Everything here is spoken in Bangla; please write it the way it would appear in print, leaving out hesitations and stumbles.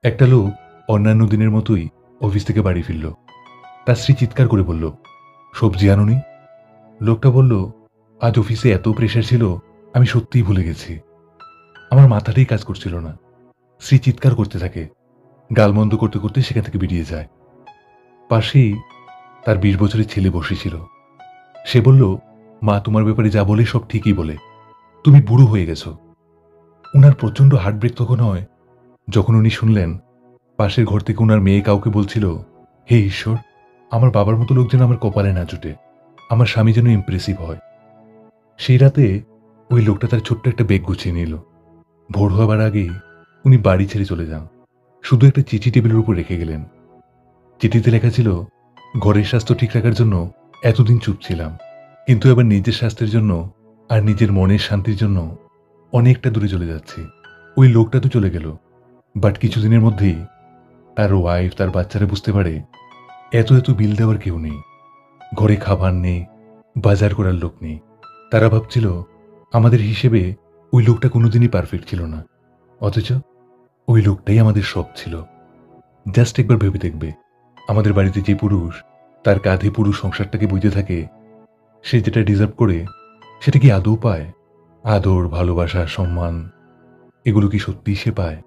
একটা লোক অন্যান্য দিনের মতোই অফিস থেকে বাড়ি ফিরল। তার স্ত্রী চিৎকার করে বলল, সবজি আনোনি? লোকটা বলল, আজ অফিসে এত প্রেশার ছিল, আমি সত্যিই ভুলে গেছি। আমার মাথাটাই কাজ করছিল না। স্ত্রী চিৎকার করতে থাকে, গালমন্দ করতে করতে সেখান থেকে বেরিয়ে যায়। পাশেই তার 20 বছরের ছেলে বসেছিল। সে বলল, মা তোমার ব্যাপারে যা বলে সব ঠিকই বলে, তুমি বুড়ো হয়ে গেছো। উনার প্রচন্ড হার্টব্রেক তখন হয় যখন উনি শুনলেন পাশের ঘর থেকে উনার মেয়ে কাউকে বলছিল, হে ঈশ্বর, আমার বাবার মতো লোক যেন আমার কপালে না জুটে, আমার স্বামী যেন ইমপ্রেসিভ হয়। সেই রাতে ওই লোকটা তার ছোট্ট একটা ব্যাগ গুছিয়ে নিল। ভোর হবার আগেই উনি বাড়ি ছেড়ে চলে যান। শুধু একটা চিঠি টেবিলের উপর রেখে গেলেন। চিঠিতে লেখা ছিল, ঘরের স্বাস্থ্য ঠিক রাখার জন্য এতদিন চুপ ছিলাম, কিন্তু এবার নিজের স্বাস্থ্যের জন্য আর নিজের মনের শান্তির জন্য অনেকটা দূরে চলে যাচ্ছি। ওই লোকটা তো চলে গেল, বাট কিছুদিনের মধ্যেই তার ওয়াইফ, তার বাচ্চারা বুঝতে পারে এত এত বিল দেওয়ার কেউ নেই, ঘরে খাবার নেই, বাজার করার লোক নেই। তারা ভাবছিল আমাদের হিসেবে ওই লোকটা কোনোদিনই পারফেক্ট ছিল না, অথচ ওই লোকটাই আমাদের সব ছিল। জাস্ট একবার ভেবে দেখবে, আমাদের বাড়িতে যে পুরুষ তার কাঁধে পুরো সংসারটাকে বুঝে থাকে, সে যেটা ডিজার্ভ করে সেটা কি আদৌ পায়? আদর, ভালোবাসা, সম্মান, এগুলো কি সত্যিই সে পায়?